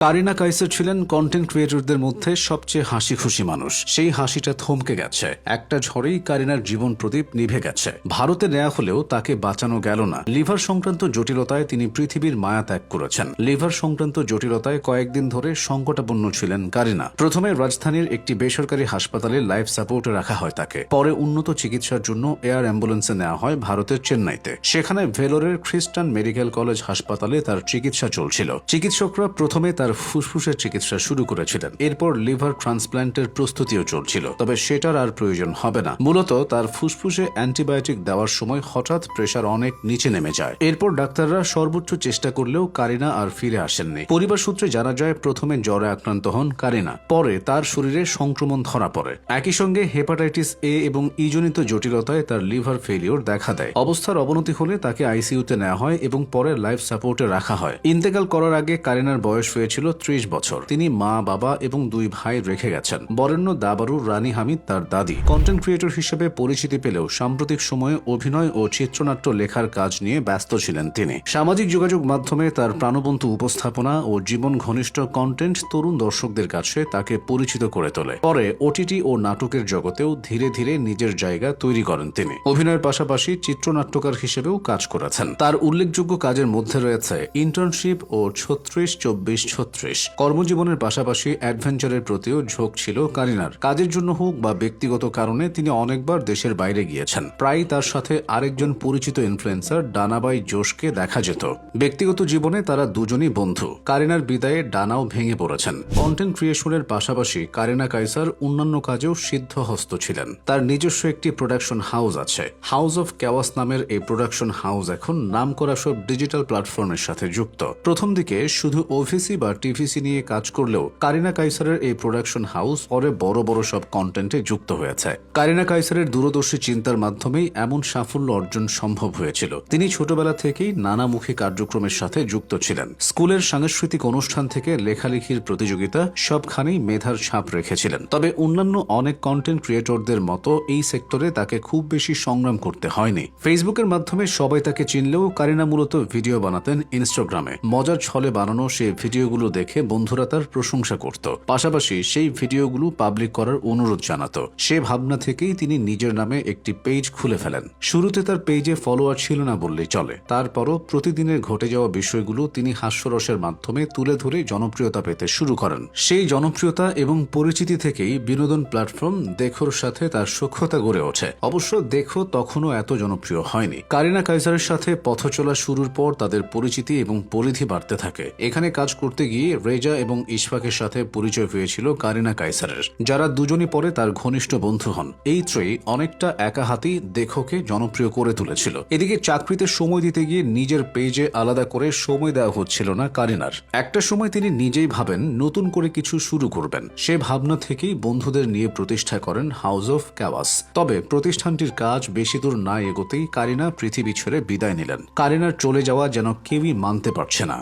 কারিনা কাইসার ছিলেন কন্টেন্ট ক্রিয়েটরদের মধ্যে সবচেয়ে হাসি খুশি মানুষ। সেই হাসিটা থমকে গেছে, একটা ঝড়েই কারিনার জীবন প্রদীপ নিভে গেছে। ভারতে নেওয়া হলেও তাকে বাঁচানো গেল না। লিভার সংক্রান্ত জটিলতায় তিনি পৃথিবীর মায়া ত্যাগ করেছেন। লিভার সংক্রান্ত জটিলতায় কয়েকদিন ধরে সংকটাপন্ন ছিলেন কারিনা। প্রথমে রাজধানীর একটি বেসরকারি হাসপাতালে লাইফ সাপোর্টে রাখা হয় তাকে। পরে উন্নত চিকিৎসার জন্য এয়ার অ্যাম্বুলেন্সে নেওয়া হয় ভারতের চেন্নাইতে। সেখানে ভেলোরের খ্রিস্টান মেডিকেল কলেজ হাসপাতালে তার চিকিৎসা চলছিল। চিকিৎসকরা প্রথমে তার ফুসফুসের চিকিৎসা শুরু করেছিলেন। এরপর লিভার ট্রান্সপ্ল্যান্টের প্রস্তুতিও চলছিল, তবে সেটার আর প্রয়োজন হবে না। মূলত তার ফুসফুসে অ্যান্টিবায়োটিক দেওয়ার সময় হঠাৎ প্রেশার অনেক নিচে নেমে যায়। এরপর ডাক্তাররা সর্বোচ্চ চেষ্টা করলেও কারিনা আর ফিরে আসেননি। পরিবার সূত্রে জানা যায়, প্রথমে জ্বরে আক্রান্ত হন কারিনা, পরে তার শরীরে সংক্রমণ ধরা পড়ে। একই সঙ্গে হেপাটাইটিস এ এবং ইজনিত জটিলতায় তার লিভার ফেলিওর দেখা দেয়। অবস্থার অবনতি হলে তাকে আইসিইউতে নেওয়া হয় এবং পরে লাইফ সাপোর্টে রাখা হয়। ইন্তেকাল করার আগে কারিনার বয়স হয়েছিল 30 বছর। তিনি মা, বাবা এবং 2 ভাই রেখে গেছেন। বরেণ্য দাবারু রানী হামিদ তার দাদি। কন্টেন্ট ক্রিয়েটর হিসেবে পরিচিতি পেলেও সাম্প্রতিক সময়ে অভিনয় ও চিত্রনাট্য লেখার কাজ নিয়ে ব্যস্ত ছিলেন তিনি। সামাজিক যোগাযোগ মাধ্যমে তার প্রাণবন্ত উপস্থাপনা ও জীবন ঘনিষ্ঠ কন্টেন্ট তরুণ দর্শকদের কাছে তাকে পরিচিত করে তোলে। পরে ওটিটি ও নাটকের জগতেও ধীরে ধীরে নিজের জায়গা তৈরি করেন তিনি। অভিনয়ের পাশাপাশি চিত্রনাট্যকার হিসেবেও কাজ করেছেন। তার উল্লেখযোগ্য কাজের মধ্যে রয়েছে ইন্টার্নশিপ ও 36-24-36। কর্মজীবনের পাশাপাশি অ্যাডভেঞ্চারের প্রতিও ঝোঁক ছিল কারিনার। কাজের জন্য হোক বা ব্যক্তিগত কারণে তিনি অনেকবার দেশের বাইরে গিয়েছেন। প্রায় তার সাথে আরেকজন পরিচিত ইনফ্লুয়েন্সার ডানাবাই জোশকে দেখা যেত। ব্যক্তিগত জীবনে তারা দুজনই বন্ধু। কারিনার বিদায়ে ডানাও ভেঙে পড়েছেন। কন্টেন্ট ক্রিয়েশনের পাশাপাশি কারিনা কাইসার অন্যান্য কাজেও সিদ্ধহস্ত ছিলেন। তার নিজস্ব একটি প্রোডাকশন হাউস আছে। হাউস অফ ক্যাওয়াস নামের এই প্রোডাকশন হাউস এখন নামকরা সব ডিজিটাল প্ল্যাটফর্মের সাথে যুক্ত। প্রথম দিকে শুধু ওভিসি বা টিভিসি নিয়ে কাজ করলেও কারিনা কাইসারের এই প্রোডাকশন হাউস পরে বড় বড় সব কন্টেন্টে যুক্ত হয়েছে। কারিনা কাইসারের দূরদর্শী চিন্তার মাধ্যমেই এমন সাফল্য অর্জন সম্ভব হয়েছিল। তিনি ছোটবেলা থেকেই নানামুখী কার্যক্রমের সাথে যুক্ত ছিলেন। স্কুলের সাংস্কৃতিক অনুষ্ঠান থেকে লেখালেখির প্রতিযোগিতা, সবখানেই মেধার ছাপ রেখেছিলেন। তবে অন্যান্য অনেক কন্টেন্ট ক্রিয়েটরদের মতো এই সেক্টরে তাকে খুব বেশি সংগ্রাম করতে হয়নি। ফেসবুকের মাধ্যমে সবাই তাকে চিনলেও কারিনা মূলত ভিডিও বানাতেন ইনস্টাগ্রামে। মজার ছলে বানানো সেই ভিডিওগুলো দেখে বন্ধুরা তার প্রশংসা করত। পাশাপাশি সেই ভিডিওগুলো পাবলিক করার অনুরোধ জানাত। সে ভাবনা থেকেই তিনি নিজের নামে একটি পেজ খুলে ফেলেন। শুরুতে তার পেজে ফলোয়ার ছিল না বললেই চলে। তারপরও প্রতিদিনের ঘটে যাওয়া বিষয়গুলো তিনি হাস্যরসের মাধ্যমে তুলে ধরে জনপ্রিয়তা পেতে শুরু করেন। সেই জনপ্রিয়তা এবং পরিচিতি থেকেই বিনোদন প্ল্যাটফর্ম দেখোর সাথে তার সখ্যতা গড়ে ওঠে। অবশ্য দেখো তখনও এত জনপ্রিয় হয়নি। কারিনা কাইসারের সাথে পথ চলা শুরুর পর তাদের পরিচিতি এবং পরিধি বাড়তে থাকে। এখানে কাজ করতে গিয়ে রেজা এবং ইশফাকের সাথে পরিচয় হয়েছিল কারিনা কাইসারের, যারা দুজনই পরে তার ঘনিষ্ঠ বন্ধু হন। এই ত্রয়ী অনেকটা একা হাতেই দেখোকে জনপ্রিয় করে তুলেছিল। এদিকে চাকরিতে সময় দিতে গিয়ে নিজের পেজে আলাদা করে সময় দেওয়া হচ্ছিল না কারিনার। একটা সময় তিনি নিজেই ভাবেন নতুন করে কিছু শুরু করবেন। সে ভাবনা থেকেই বন্ধুদের নিয়ে প্রতিষ্ঠা করেন হাউস অফ ক্যাওয়াস। তবে প্রতিষ্ঠানটির কাজ বেশি দূর না এগোতেই কারিনা পৃথিবী ছেড়ে বিদায় নিলেন। কারিনার চলে যাওয়া যেন কেউই মানতে পারছে না।